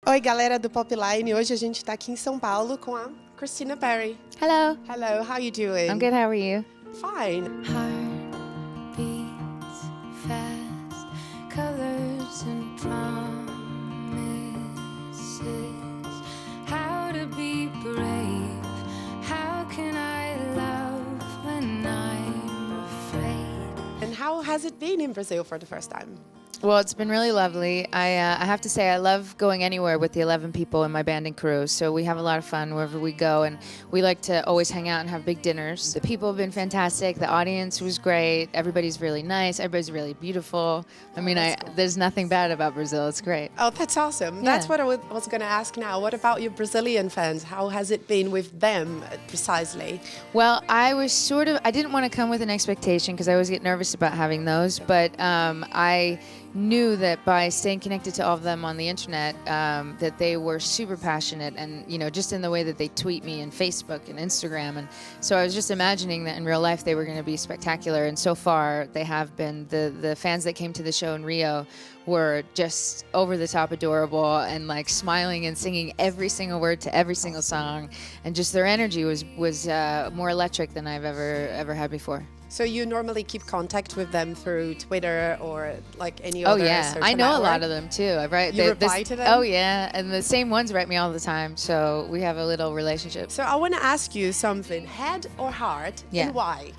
Oi, galera do POPline. Hoje a gente tá aqui em São Paulo com a Christina Perri. Hello. Hello, how you doing? I'm good. How are you? Fine. Heart beats fast, colors and promises. How to be brave? How can I love when I'm afraid? And how has it been in Brazil for the first time? Well, it's been really lovely. I have to say I love going anywhere with the 11 people in my band and crew. So we have a lot of fun wherever we go, and we like to always hang out and have big dinners. The people have been fantastic. The audience was great. Everybody's really nice. Everybody's really beautiful. I mean, cool. there's nothing bad about Brazil. It's great. Oh, that's awesome. Yeah. That's what I was going to ask now. What about your Brazilian fans? How has it been with them precisely? Well, I didn't want to come with an expectation because I always get nervous about having those, but I knew that by staying connected to all of them on the internet, that they were super passionate, and just in the way that they tweet me and Facebook and Instagram, and so I was just imagining that in real life they were going to be spectacular, and so far they have been. The fans that came to the show in Rio were just over the top adorable and like smiling and singing every single word to every single song, and just their energy was more electric than I've ever had before. So you normally keep contact with them through Twitter or like any other social I know network? a lot of them too. I write. You reply to them? Oh yeah, and the same ones write me all the time. So we have a little relationship. So I want to ask you something: head or heart, Yeah. and why?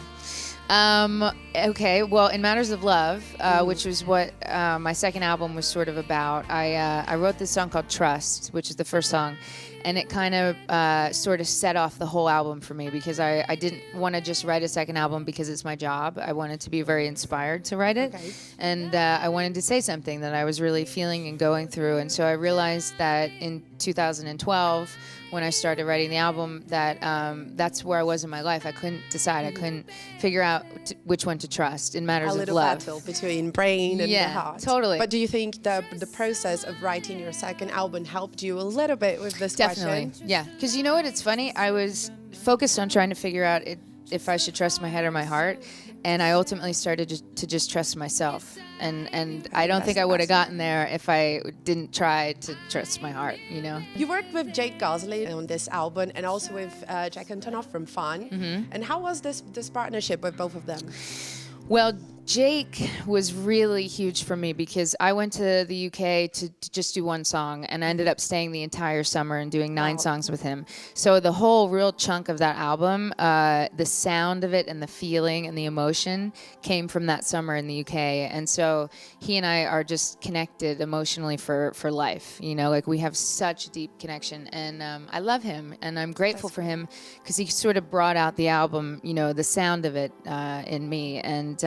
Okay. Well, in Matters of Love, which was what my second album was sort of about, I wrote this song called Trust, which is the first song. And it kind of sort of set off the whole album for me because I didn't want to just write a second album because it's my job. I wanted to be very inspired to write it. Okay. And I wanted to say something that I was really feeling and going through. And so I realized that in 2012, when I started writing the album, that that's where I was in my life. I couldn't decide. I couldn't figure out which one to trust in matters A of little love. battle between brain and the Yeah, heart. totally. But do you think the process of writing your second album helped you a little bit with this Definitely, question? yeah. Because you know what? It's funny. I was focused on trying to figure out if I should trust my head or my heart, and I ultimately started to just trust myself. And I don't think I would have gotten there if I didn't try to trust my heart. You worked with Jake Gosling on this album and also with Jack Antonoff from Fun. Mm-hmm. And how was this partnership with both of them? Well, Jake was really huge for me because I went to the UK to just do one song, and I ended up staying the entire summer and doing 9 songs with him. So the whole real chunk of that album, the sound of it and the feeling and the emotion came from that summer in the UK. And so he and I are just connected emotionally for life. Like we have such a deep connection, and I love him, and I'm grateful for him because he sort of brought out the album, the sound of it in me, and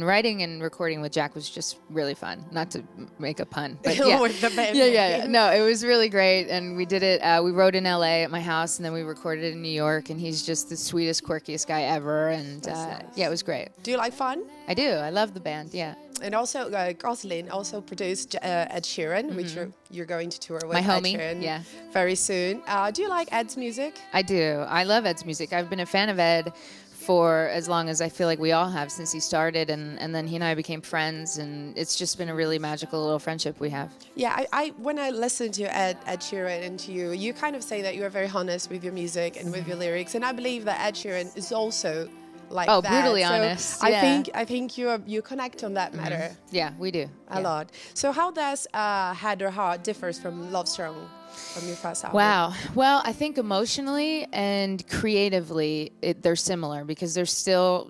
writing and recording with Jack was just really fun. Not to make a pun, but yeah. With the band. Yeah. No, it was really great, and we did it. We wrote in LA at my house, and then we recorded in New York. And he's just the sweetest, quirkiest guy ever. And nice. yeah, it was great. Do you like Fun? I do. I love the band. Yeah. And also, Gosling also produced Ed Sheeran, which you're going to tour with My Ed homie, Sheeran yeah. very soon. Do you like Ed's music? I do. I love Ed's music. I've been a fan of Ed for as long as I feel like we all have since he started, and then he and I became friends, and it's just been a really magical little friendship we have. Yeah, I when I listen to Ed Sheeran and to you kind of say that you are very honest with your music and with your lyrics, and I believe that Ed Sheeran is also like that. Brutally So honest. I think you connect on that matter Yeah, we do. a lot. So how does Head or Heart differs from Love Strong? From your first album? Wow. Well, I think emotionally and creatively, they're similar because they're still,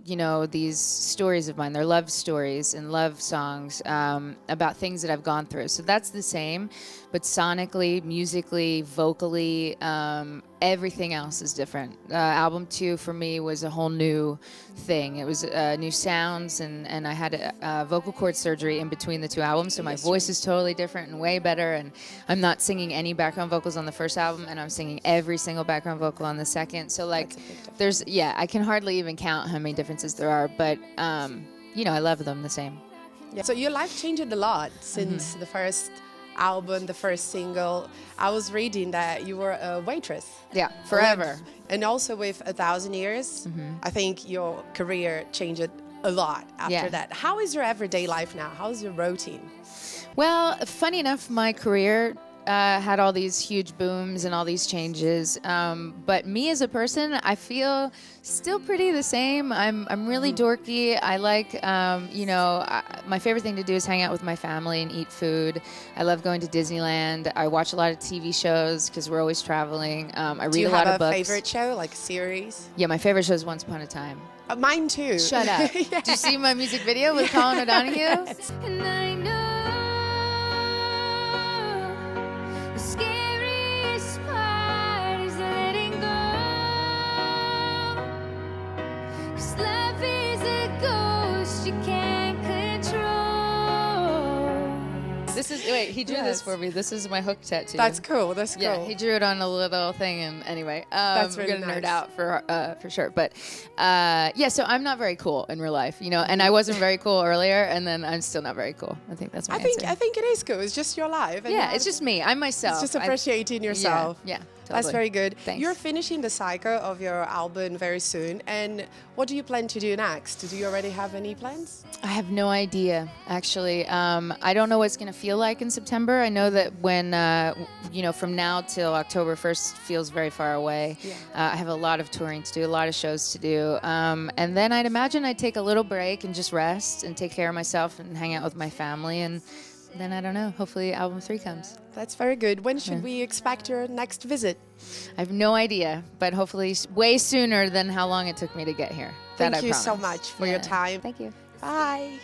these stories of mine. They're love stories and love songs about things that I've gone through. So that's the same, but sonically, musically, vocally, everything else is different. Album 2 for me was a whole new thing. It was new sounds, and I had vocal cord surgery in between the 2 albums, so my voice is totally different and way better, and I'm not singing any background vocals on the first album, and I'm singing every single background vocal on the second. So like I can hardly even count how many differences there are, but I love them the same. Yeah. So your life changed a lot since the first album, the first single. I was reading that you were a waitress. Yeah, forever. And also with 1,000 Years, I think your career changed a lot after that. How is your everyday life now? How is your routine? Well, funny enough, my career had all these huge booms and all these changes. But me as a person, I feel still pretty the same. I'm really dorky. I like, my favorite thing to do is hang out with my family and eat food. I love going to Disneyland. I watch a lot of TV shows because we're always traveling. I read a lot of books. Do you have a favorite show, like a series? Yeah, my favorite show is Once Upon a Time. Mine too. Shut up. Yeah. Did you see my music video with Colin O'Donoghue? Yes. And I know the scariest part is letting go. 'Cause love is a ghost you can't control. This is, wait, he drew this for me. This is my hook tattoo. That's cool. That's cool. Yeah, he drew it on a little thing, and anyway, That's really we're gonna nerd nice. out for sure. But yeah, so I'm not very cool in real life, and I wasn't very cool earlier, and then I'm still not very cool. I think that's my answer. I think it is cool. It's just your life. And Yeah, it's just me. I'm myself. It's just appreciating yourself. Yeah, That's totally. very good. Thanks. You're finishing the cycle of your album very soon. And what do you plan to do next? Do you already have any plans? I have no idea, actually. I don't know what it's going to feel like in September. I know that when, from now till October 1st feels very far away. Yeah. I have a lot of touring to do, a lot of shows to do. And then I'd imagine I'd take a little break and just rest and take care of myself and hang out with my family. And then, I don't know, hopefully album 3 comes. That's very good. When should we expect your next visit? I have no idea, but hopefully way sooner than how long it took me to get here. That Thank I you so promise. much for Yeah. your time. Thank you. Bye.